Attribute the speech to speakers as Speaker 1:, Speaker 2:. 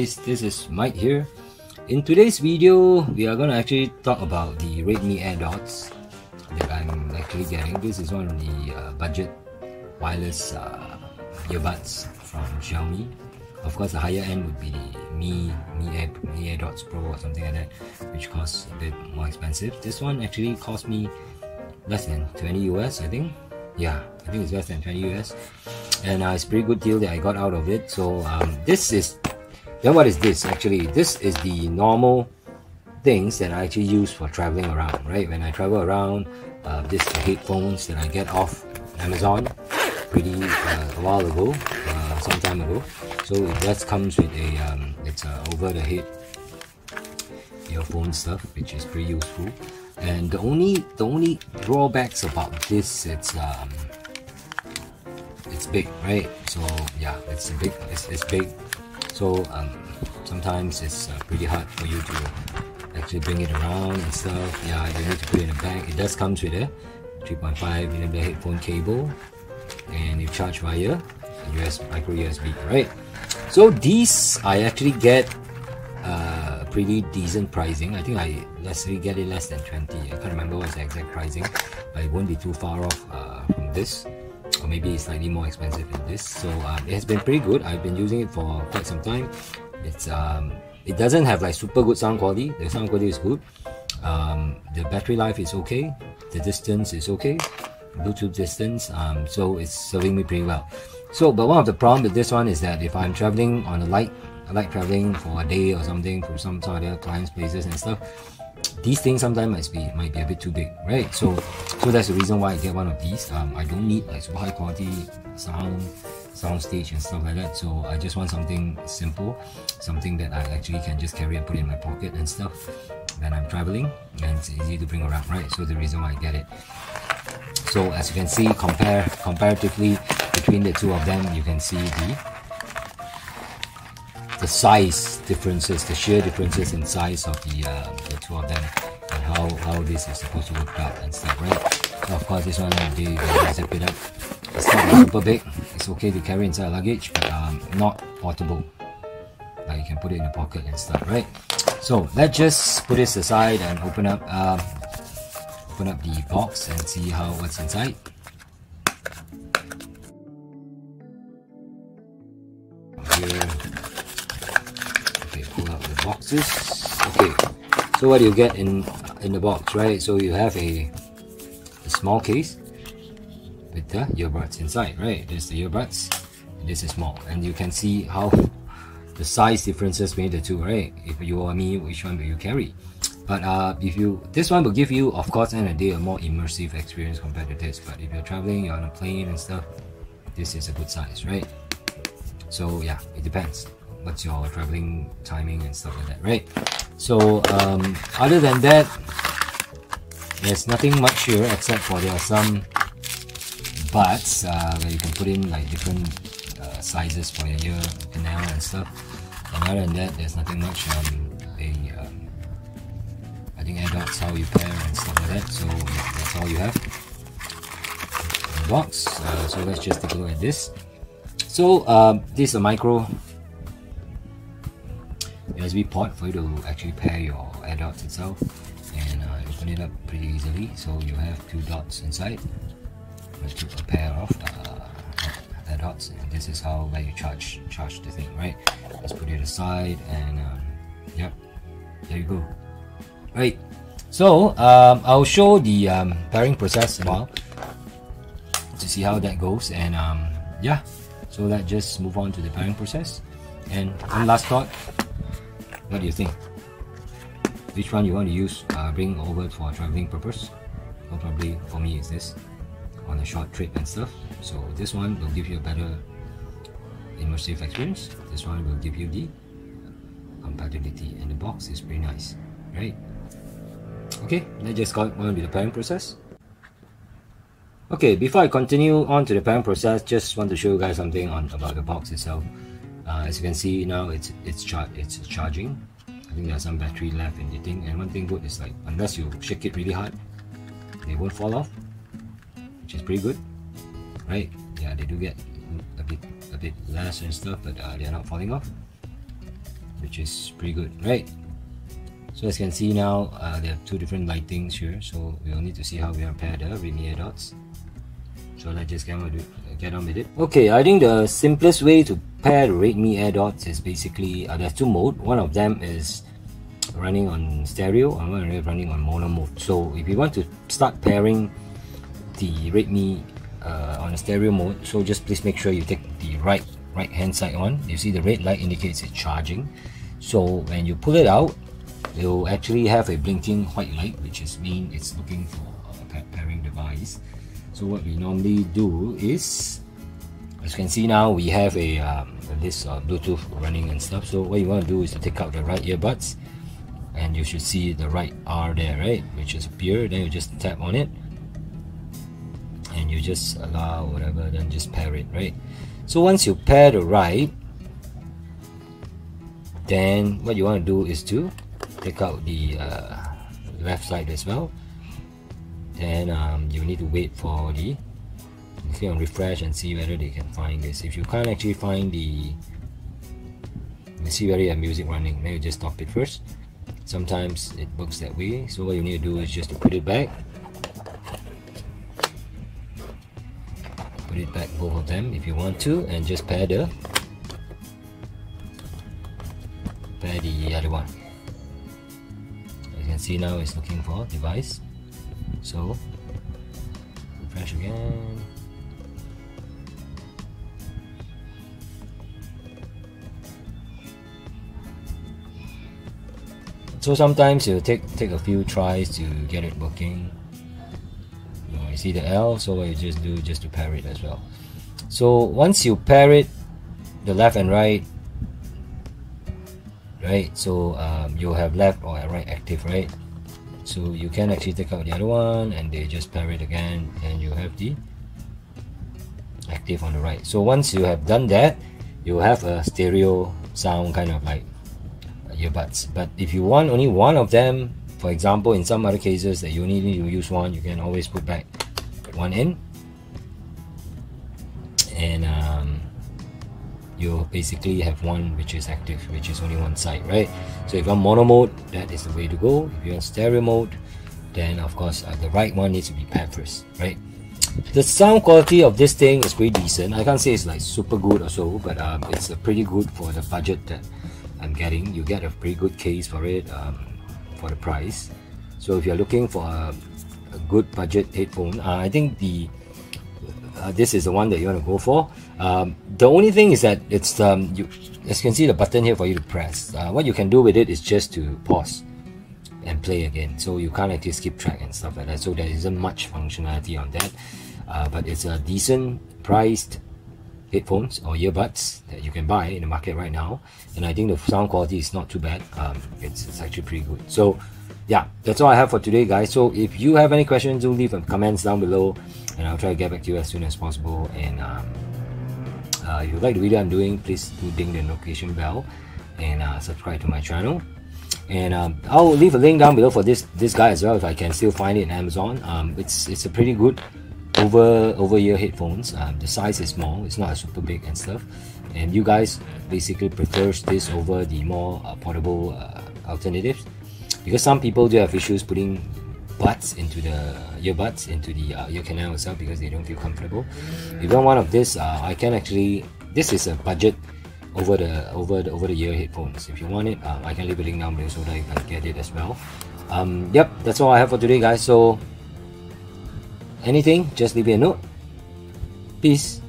Speaker 1: guys, this is Mike here. In today's video, we are going to actually talk about the Redmi Airdots that I'm actually getting. This is one of the budget wireless earbuds from Xiaomi. Of course, the higher end would be the Mi Airdots Pro or something like that, which costs a bit more expensive. This one actually cost me less than 20 US, I think. Yeah, I think it's less than 20 US, and it's a pretty good deal that I got out of it. So then what is this actually? This is the normal things that I actually use for traveling around, right? When I travel around, this is the headphones that I get off Amazon a while ago, some time ago. So it just comes with a it's over the head earphone stuff, which is pretty useful. And the only drawbacks about this, it's big, right? So yeah, it's big. So sometimes it's pretty hard for you to actually bring it around and stuff. Yeah, you need to put it in a bag. It does comes with a 3.5mm headphone cable, and you charge via micro USB, right? So these I actually get pretty decent pricing. I think I get it less than 20. I can't remember what's the exact pricing, but it won't be too far off from this, or maybe it's slightly more expensive than this. So it has been pretty good. I've been using it for quite some time. It's it doesn't have like super good sound quality. The sound quality is good. The battery life is okay. The distance is okay. Bluetooth distance. So it's serving me pretty well. So, but one of the problems with this one is that if I'm traveling on a light, I like traveling for a day or something for some other clients' places and stuff, these things sometimes might be a bit too big, right? So that's the reason why I get one of these. I don't need like super high quality sound stage and stuff like that. So I just want something simple, something that I actually can just carry and put in my pocket and stuff when I'm traveling, and it's easy to bring around, right? So the reason why I get it. So as you can see, comparatively between the two of them, you can see the size differences, the sheer differences in size of the two of them, and how this is supposed to work out and stuff, right? So of course, this one they zip it up. It's not super big. It's okay to carry inside luggage, but not portable. Like you can put it in a pocket and stuff, right? So let's just put this aside and open up the box and see what's inside. Here. Okay, pull out the boxes. Okay, so what do you get in the box, right? So you have a small case with the earbuds inside, right? There's the earbuds, and this is small, and you can see how the size differences between the two, right? If you or me, which one will you carry? But this one will give you, of course, end of the day, a more immersive experience compared to this. But if you're traveling, you're on a plane and stuff, this is a good size, right? So yeah, it depends. What's your traveling timing and stuff like that, right? So other than that, there's nothing much here except for there are some buds where you can put in like different sizes for your ear canal and stuff. And other than that, there's nothing much. I think Airdots how you pair and stuff like that. So that's all you have in the box. So let's just take a look at this. So this is a micro USB port for you to actually pair your Airdots itself, and open it up pretty easily. So you have two dots inside. Let's put a pair of Airdots, and this is where you charge the thing, right? Let's put it aside, and yep, there you go. Right. So I'll show the pairing process a while to see how that goes, and yeah. So let's just move on to the pairing process. And one last thought, what do you think? Which one you want to use, bring over for traveling purpose? Well, probably for me is this, on a short trip and stuff. So this one will give you a better immersive experience. This one will give you the compatibility, and the box is pretty nice, right? Okay, let's just go on with the pairing process. Okay, before I continue on to the pairing process, just want to show you guys something about the box itself. As you can see now, it's charging. I think there's some battery left in the thing, and one thing good is like unless you shake it really hard, they won't fall off, which is pretty good, right? Yeah, they do get a bit less and stuff, but they are not falling off. which is pretty good, right? So as you can see now, they have two different lightings here, so we'll need to see how we pair the Redmi Airdots. So let's just get on with it. Okay, I think the simplest way to pair the Redmi Airdots is basically, there's two modes. One of them is running on stereo and one is running on mono mode. So if you want to start pairing the Redmi on a stereo mode, so just please make sure you take the right hand side on. You see the red light indicates it's charging. So when you pull it out, it will actually have a blinking white light, which is mean it's looking for a pairing device. So what we normally do is, as you can see now, we have this Bluetooth running and stuff. So what you want to do is to take out the right earbuds, and you should see the right R there, right, which is appear. Then you just tap on it, and you just allow whatever, then just pair it, right? So once you pair the right, then what you want to do is to take out the left side as well. Then you need to wait for the, you click on refresh and see whether they can find this. If you can't actually find the, you see whether you have music running, then you just stop it first. Sometimes it works that way. So what you need to do is just to put it back, both of them if you want to, and just pair the other one. As you can see now, it's looking for device. So refresh again. So sometimes you take a few tries to get it working. You see the L, so what you just do just to pair it as well. So once you pair it, the left and right, so you'll have left or right active, right? So you can actually take out the other one and they just pair it again, and you have the active on the right. So once you have done that, you have a stereo sound, kind of like earbuds. But if you want only one of them, for example, in some other cases that you only need to use one, you can always put back one in, and you basically have one which is active, which is only one side, right? So if you're on mono mode, that is the way to go. If you're on stereo mode, then of course the right one needs to be paired first, right? The sound quality of this thing is pretty decent. I can't say it's like super good or so, but it's pretty good for the budget that I'm getting. You get a pretty good case for it for the price. So if you're looking for a good budget headphone, I think this is the one that you want to go for. The only thing is that it's you, as you can see, the button here for you to press. What you can do with it is just to pause and play again, so you can't actually skip track and stuff like that. So there isn't much functionality on that, but it's a decent priced headphones or earbuds that you can buy in the market right now, and I think the sound quality is not too bad. It's actually pretty good. So yeah, that's all I have for today, guys. So if you have any questions, do leave comments down below, and I'll try to get back to you as soon as possible. And if you like the video I'm doing, please do ding the notification bell and subscribe to my channel. And I'll leave a link down below for this guy as well, if I can still find it in Amazon. It's a pretty good over-ear headphones. The size is small, it's not super big and stuff, and you guys basically prefers this over the more portable alternatives, because some people do have issues putting earbuds into the ear canal itself because they don't feel comfortable. If you want one of this, I can actually, this is a budget over the ear headphones. If you want it, I can leave a link down below so that you can get it as well. Yep, that's all I have for today, guys. So anything, just leave me a note. Peace.